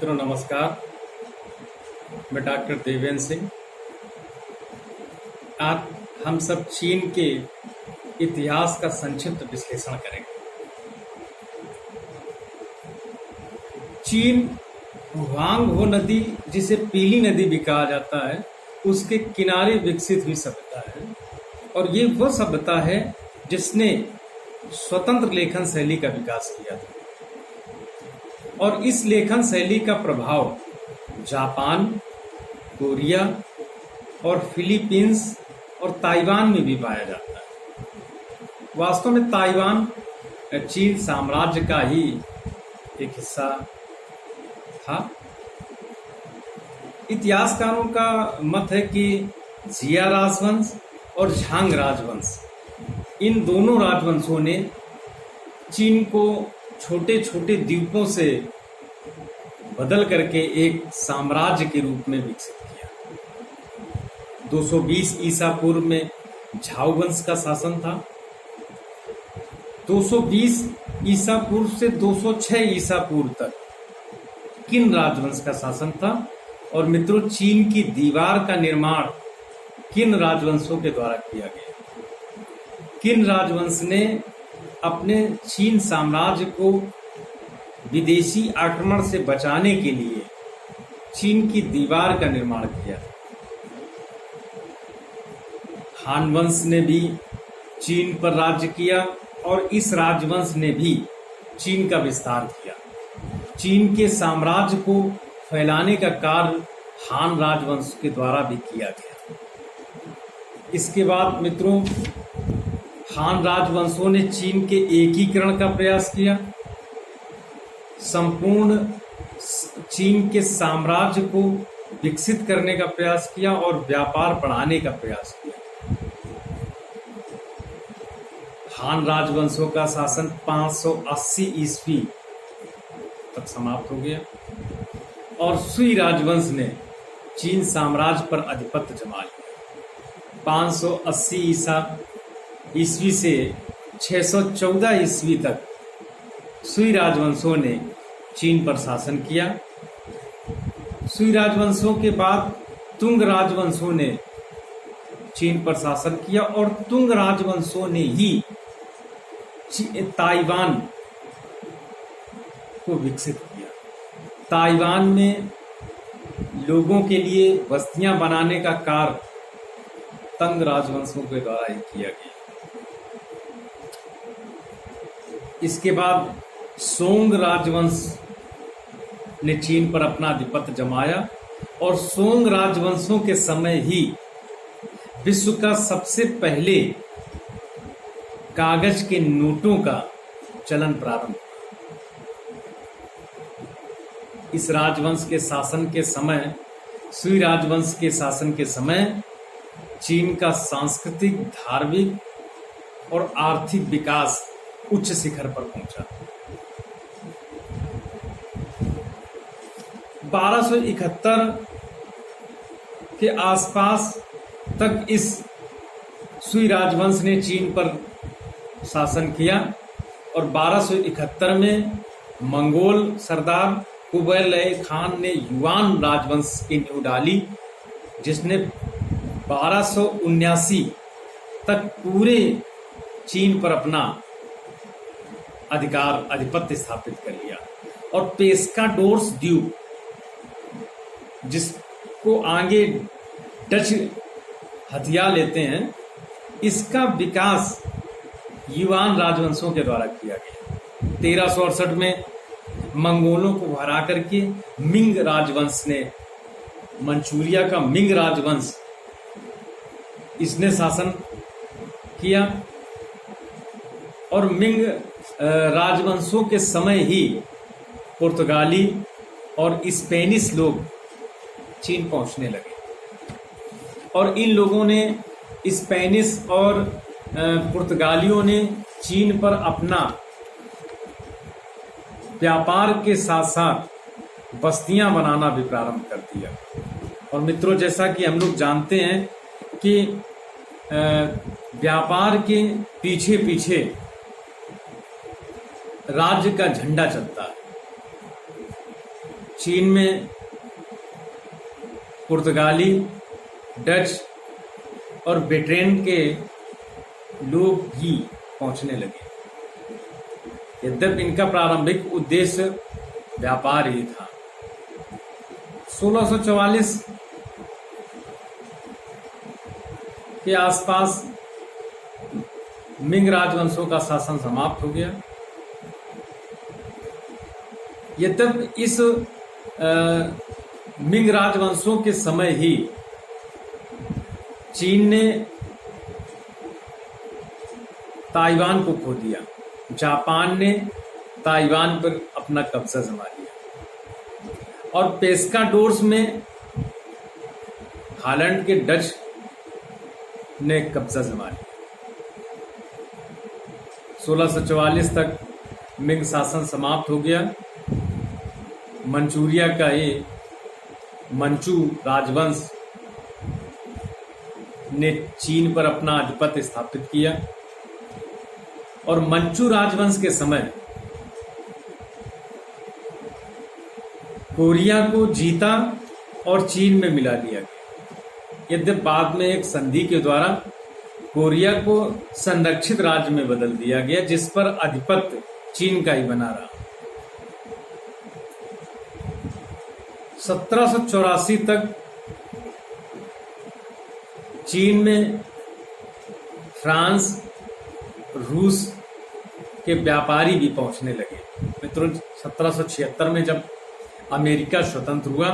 मित्रों नमस्कार। मैं डॉक्टर देवेंद्र सिंह। आज हम सब चीन के इतिहास का संक्षिप्त विश्लेषण करेंगे। चीन हुआंगहो नदी, जिसे पीली नदी भी कहा जाता है, उसके किनारे विकसित हुई सभ्यता है और ये वह सभ्यता है जिसने स्वतंत्र लेखन शैली का विकास किया था। और इस लेखन शैली का प्रभाव जापान, कोरिया और फिलीपींस और ताइवान में भी पाया जाता है। वास्तव में ताइवान चीन साम्राज्य का ही एक हिस्सा था। इतिहासकारों का मत है कि जिया राजवंश और झांग राजवंश, इन दोनों राजवंशों ने चीन को छोटे छोटे द्वीपों से बदल करके एक साम्राज्य के रूप में विकसित किया। 220 ईसा पूर्व में झाओ वंश का शासन था। 220 ईसा पूर्व से 206 ईसा पूर्व तक किन राजवंश का शासन था। और मित्रों, चीन की दीवार का निर्माण किन राजवंशों के द्वारा किया गया। किन राजवंश ने अपने चीन साम्राज्य को विदेशी आक्रमण से बचाने के लिए चीन की दीवार का निर्माण किया। हान वंश ने भी चीन पर राज्य किया और इस राजवंश ने भी चीन का विस्तार किया। चीन के साम्राज्य को फैलाने का कार्य हान राजवंश के द्वारा भी किया गया। इसके बाद मित्रों, हान राजवंशों ने चीन के एकीकरण का प्रयास किया, संपूर्ण चीन के साम्राज्य को विकसित करने का प्रयास किया और व्यापार बढ़ाने का प्रयास किया। हान राजवंशों का शासन 580 ईस्वी तक समाप्त हो गया और सुई राजवंश ने चीन साम्राज्य पर आधिपत्य जमा लिया। 580 ईस्वी से 614 ईस्वी तक सुई राजवंशों ने चीन पर शासन किया। सुई राजवंशों के बाद तुंग राजवंशों ने चीन पर शासन किया और तुंग राजवंशों ने ही ताइवान को विकसित किया। ताइवान में लोगों के लिए बस्तियां बनाने का कार्य तंग राजवंशों के द्वारा ही किया गया। इसके बाद सोंग राजवंश ने चीन पर अपना आधिपत्य जमाया और सोंग राजवंशों के समय ही विश्व का सबसे पहले कागज के नोटों का चलन प्रारंभ हुआ। इस राजवंश के शासन के समय, सुई राजवंश के शासन के समय, चीन का सांस्कृतिक, धार्मिक और आर्थिक विकास उच्च शिखर पर पहुंचा। 1271 के आसपास तक इस सुई राजवंश ने चीन पर शासन किया और 1271 में मंगोल सरदार कुबलय खान ने युआन राजवंश की नींव डाली, जिसने 1279 तक पूरे चीन पर अपना आधिपत्य स्थापित कर लिया। और पेस्काडोर्स द्वीप, जिसको आगे डच हथिया लेते हैं, इसका विकास युआन राजवंशों के द्वारा किया गया। 1368 में मंगोलों को हरा करके मिंग राजवंश ने, मंचूरिया का मिंग राजवंश, इसने शासन किया। और मिंग राजवंशों के समय ही पुर्तगाली और स्पेनिश लोग चीन पहुंचने लगे और इन लोगों ने, स्पेनिश और पुर्तगालियों ने चीन पर अपना व्यापार के साथ साथ बस्तियां बनाना भी प्रारंभ कर दिया। और मित्रों, जैसा कि हम लोग जानते हैं कि व्यापार के पीछे पीछे राज्य का झंडा चलता है। चीन में पुर्तगाली, डच और ब्रिटेन के लोग भी पहुंचने लगे। यद्यपि इनका प्रारंभिक उद्देश्य व्यापार ही था। 1644 के आसपास मिंग राजवंशों का शासन समाप्त हो गया। यद्यपि इस मिंग राजवंशों के समय ही चीन ने ताइवान को खो दिया। जापान ने ताइवान पर अपना कब्जा जमा लिया और पेस्काडोर्स में हॉलैंड के डच ने कब्जा जमा लिया। 1644 तक मिंग शासन समाप्त हो गया। मंचूरिया का ये मंचू राजवंश ने चीन पर अपना आधिपत्य स्थापित किया और मंचू राजवंश के समय कोरिया को जीता और चीन में मिला लिया गया। यद्यपि बाद में एक संधि के द्वारा कोरिया को संरक्षित राज्य में बदल दिया गया, जिस पर आधिपत्य चीन का ही बना रहा। 1784 तक चीन में फ्रांस, रूस के व्यापारी भी पहुंचने लगे। मित्रों, 1776 में जब अमेरिका स्वतंत्र हुआ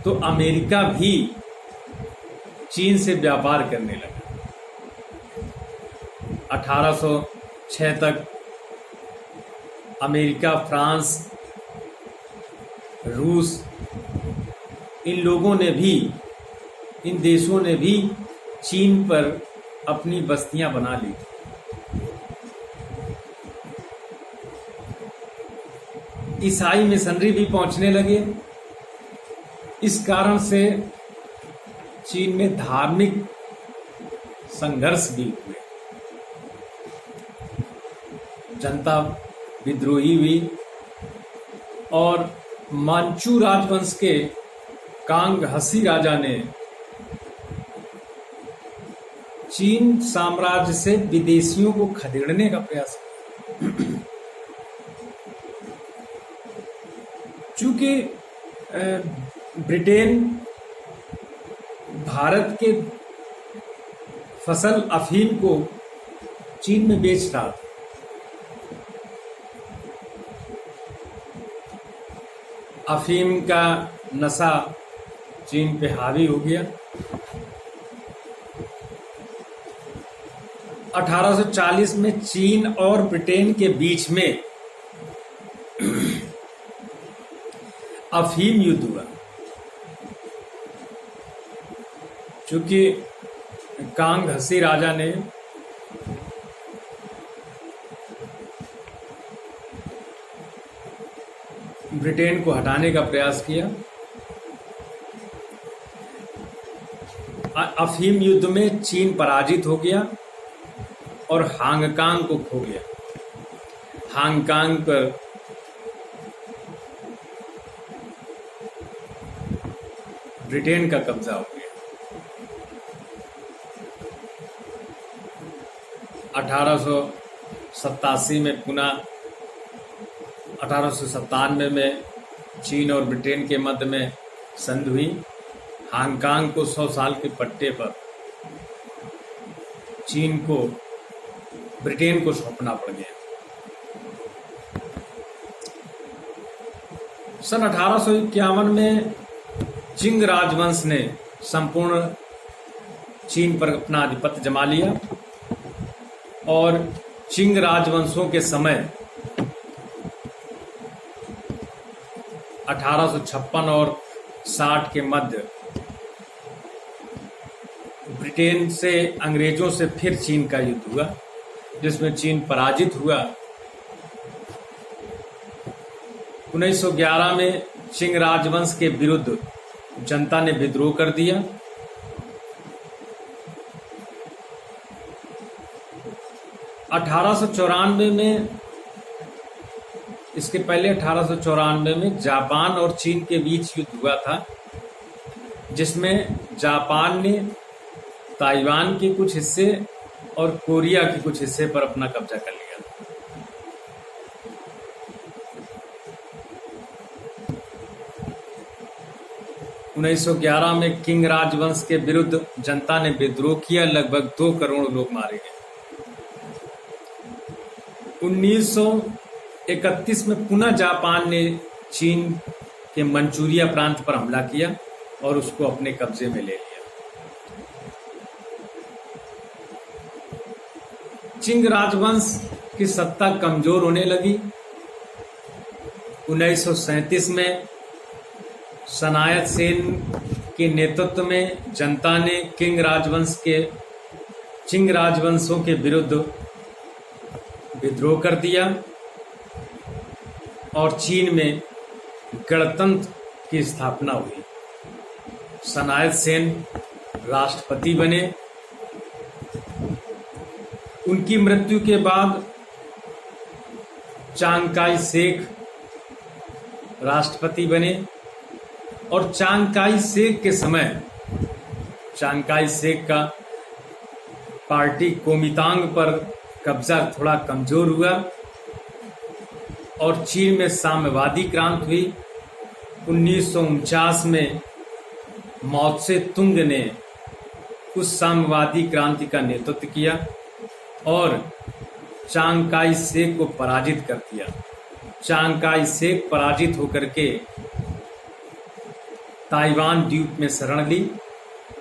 तो अमेरिका भी चीन से व्यापार करने लगा। 1806 तक अमेरिका, फ्रांस, रूस, इन लोगों ने भी, इन देशों ने भी चीन पर अपनी बस्तियां बना ली। ईसाई मिशनरी भी पहुंचने लगे। इस कारण से चीन में धार्मिक संघर्ष भी हुए। जनता विद्रोही हुई और मांचू राजवंश के कांग हसी राजा ने चीन साम्राज्य से विदेशियों को खदेड़ने का प्रयास किया। चूंकि ब्रिटेन भारत के फसल अफीम को चीन में बेच रहा था, अफीम का नशा चीन पे हावी हो गया। 1840 में चीन और ब्रिटेन के बीच में अफीम युद्ध हुआ। चूंकि कांग हसी राजा ने ब्रिटेन को हटाने का प्रयास किया, अफीम युद्ध में चीन पराजित हो गया और हांगकांग को खो गया। हांगकांग पर ब्रिटेन का कब्जा हो गया। 1887 में पुनः 1897 में चीन और ब्रिटेन के मध्य में संधि हुई। हांगकांग को 100 साल के पट्टे पर चीन को, ब्रिटेन को सौंपना पड़ गया। सन 1851 में चिंग राजवंश ने संपूर्ण चीन पर अपना आधिपत्य जमा लिया और चिंग राजवंशों के समय 1856 और 60 के मध्य ब्रिटेन से, अंग्रेजों से फिर चीन का युद्ध हुआ, जिसमें चीन पराजित हुआ। 1911 में चिंग राजवंश के विरुद्ध जनता ने विद्रोह कर दिया। अठारह में इसके पहले 1894 में जापान और चीन के बीच युद्ध हुआ था, जिसमें जापान ने ताइवान के कुछ हिस्से और कोरिया के कुछ हिस्से पर अपना कब्जा कर लिया। उन्नीस 1911 में किंग राजवंश के विरुद्ध जनता ने विद्रोह किया, लगभग 2 करोड़ लोग मारे गए। 1931 में पुनः जापान ने चीन के मंचूरिया प्रांत पर हमला किया और उसको अपने कब्जे में ले लिया। चिंग राजवंश की सत्ता कमजोर होने लगी। 1937 में सनायत सेन के नेतृत्व में जनता ने चिंग राजवंशों के विरुद्ध विद्रोह कर दिया और चीन में गणतंत्र की स्थापना हुई। सनायत सेन राष्ट्रपति बने। उनकी मृत्यु के बाद चांग काई शेक राष्ट्रपति बने और चांग काई शेक के समय चांग काई शेक का पार्टी कोमितांग पर कब्जा थोड़ा कमजोर हुआ और चीन में साम्यवादी क्रांति हुई। 1949 में माओ त्से तुंग ने उस साम्यवादी क्रांति का नेतृत्व किया और चांग काई शेक को पराजित कर दिया। चांग काई शेक पराजित होकर के ताइवान द्वीप में शरण ली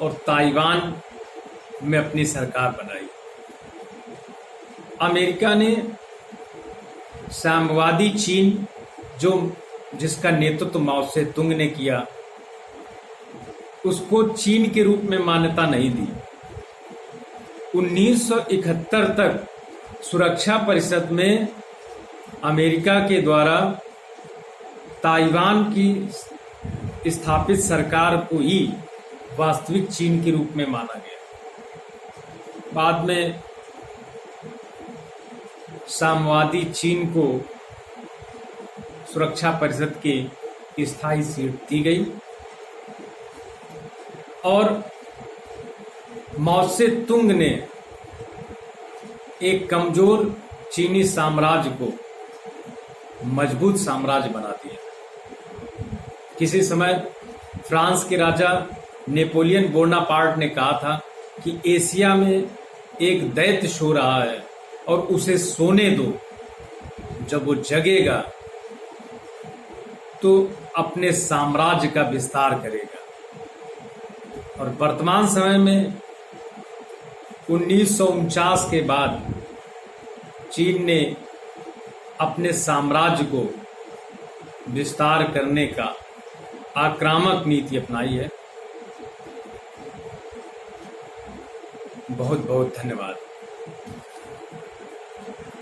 और ताइवान में अपनी सरकार बनाई। अमेरिका ने साम्यवादी चीन जिसका नेतृत्व माओ त्से तुंग ने किया, उसको चीन के रूप में मान्यता नहीं दी। 1971 तक सुरक्षा परिषद में अमेरिका के द्वारा ताइवान की स्थापित सरकार को ही वास्तविक चीन के रूप में माना गया। बाद में साम्यवादी चीन को सुरक्षा परिषद की स्थायी सीट दी गई और माओ त्से तुंग ने एक कमजोर चीनी साम्राज्य को मजबूत साम्राज्य बना दिया। किसी समय फ्रांस के राजा नेपोलियन बोनापार्ट ने कहा था कि एशिया में एक दैत्य सो रहा है और उसे सोने दो, जब वो जगेगा तो अपने साम्राज्य का विस्तार करेगा। और वर्तमान समय में 1949 के बाद चीन ने अपने साम्राज्य को विस्तार करने का आक्रामक नीति अपनाई है। बहुत बहुत धन्यवाद।